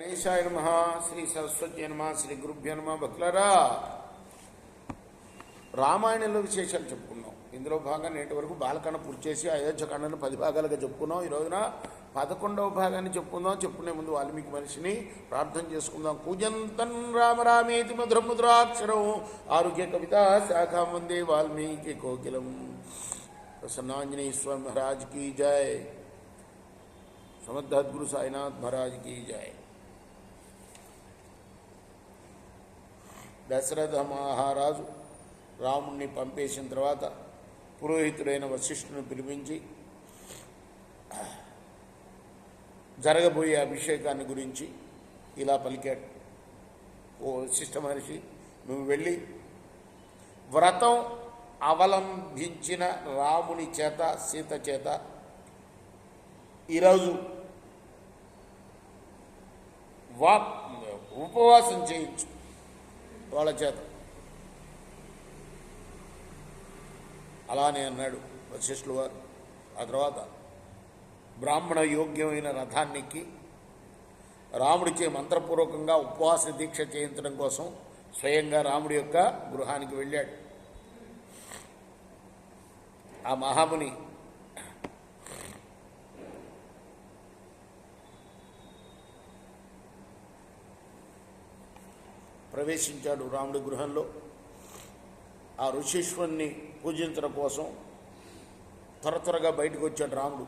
గణేశాయ నమః. శ్రీ సరస్వతి నమః. శ్రీ గురుభ్యో నమః. భక్తులారా, రామాయణంలో విశేషాలు చెప్పుకున్నాం. ఇందులో భాగంగా నేటి వరకు బాలకాండ పూర్తి చేసి అయోధ్యకాండను 10 భాగాలుగా చెప్పుకున్నాం. ఈ రోజున 11వ భాగాన్ని చెప్పుకుందాం. చెప్పుకునే ముందు వాల్మీకి మనిషిని ప్రార్థన చేసుకుందాం. కూజంతన్ రామ రామేతి మధుర ముద్రాక్షరం ఆరోగ్య కవిత శాఖా వందే వాల్మీకి కోకిలం. ప్రసన్నాంజనేయ స్వామి మహారాజ్ की जय. సమర్థద్గురు సాయినాథ్ మహారాజ్ की जय. దశరథ మహారాజు రాముణ్ణి పంపేసిన తర్వాత పురోహితుడైన వశిష్ఠుని పిలిపించి జరగబోయే అభిషేకాన్ని గురించి ఇలా పలికాడు. ఓ వశిష్ఠ మహర్షి, నువ్వు వెళ్ళి వ్రతం అవలంబించిన రాముని చేత సీత చేత ఈరోజు ఉపవాసం చేయించు వాళ్ళ చేత. అలానే అన్నాడు వశిష్ఠుల వారు. ఆ తర్వాత బ్రాహ్మణ యోగ్యమైన రథానికి రాముడిచే మంత్రపూర్వకంగా ఉపవాస దీక్ష చేయించడం కోసం స్వయంగా రాముడి యొక్క గృహానికి వెళ్ళాడు. ఆ మహాముని ప్రవేశించాడు రాముడి గృహంలో. ఆ ఋషీశ్వరుని పూజించడం కోసం త్వరగా బయటకు వచ్చాడు రాముడు.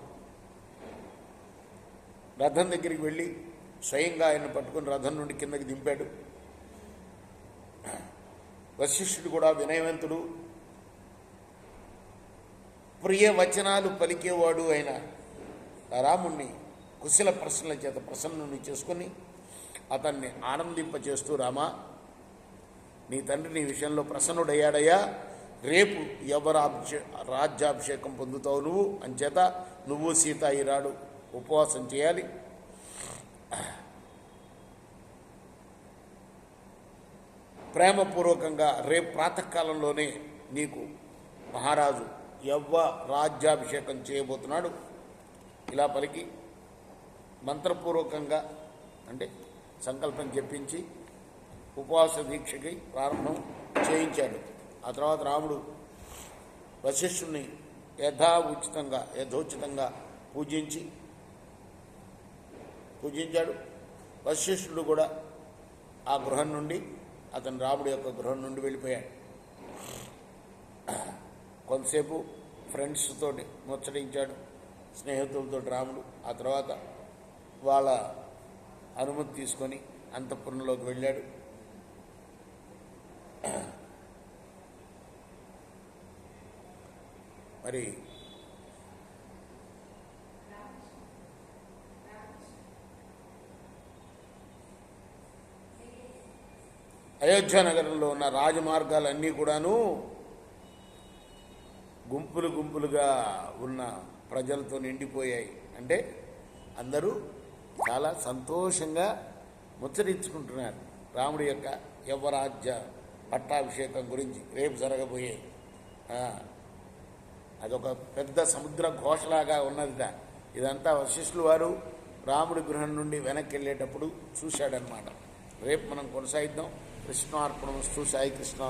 రథం దగ్గరికి వెళ్ళి స్వయంగా ఆయన పట్టుకుని రథం నుండి కిందకి దింపాడు. వశిష్ఠుడు కూడా వినయవంతుడు, ప్రియ వచనాలు పలికేవాడు అయిన రాముణ్ణి కుశల ప్రశ్నల చేత ప్రసన్నుని చేసుకుని అతన్ని ఆనందింపచేస్తూ, రామా, నీ తండ్రి నీ విషయంలో ప్రసన్నుడయ్యాడయ్యా. రేపు ఎవరు రాజ్యాభిషేకం పొందుతావు నువ్వు, అంచేత నువ్వు సీత ఈనాడు ఉపవాసం చేయాలి. ప్రేమపూర్వకంగా రేపు ప్రాతకాలంలోనే నీకు మహారాజు రాజ్యాభిషేకం చేయబోతున్నాడు. ఇలా పలికి మంత్రపూర్వకంగా అంటే సంకల్పం చెప్పించి ఉపవాస దీక్షకి ప్రారంభం చేయించాడు. ఆ తర్వాత రాముడు వశిష్ఠుని యథోచితంగా పూజించాడు. వశిష్ఠుడు కూడా ఆ గృహం నుండి అతను రాముడి యొక్క గృహం నుండి వెళ్ళిపోయాడు. కొంతసేపు ఫ్రెండ్స్ తోటి ముచ్చటించాడు, స్నేహితులతో రాముడు. ఆ తర్వాత వాళ్ళ అనుమతి తీసుకొని అంతఃపురంలోకి వెళ్ళాడు. మరి అయోధ్య నగరంలో ఉన్న రాజమార్గాలన్నీ కూడాను గుంపులుగా ఉన్న ప్రజలతో నిండిపోయాయి. అంటే అందరూ చాలా సంతోషంగా ముచ్చరించుకుంటున్నారు రాముడి యొక్క యవ్వరాజ్య పట్టాభిషేకం గురించి, రేపు జరగబోయే. అదొక పెద్ద సముద్ర ఘోషలాగా ఉన్నదిట. ఇదంతా వశిష్ఠుల వారు రాముడి గృహం నుండి వెనక్కి వెళ్ళేటప్పుడు చూశాడనమాట. రేపు మనం కొనసాగిద్దాం. కృష్ణార్పణమస్తు. సాయి కృష్ణ.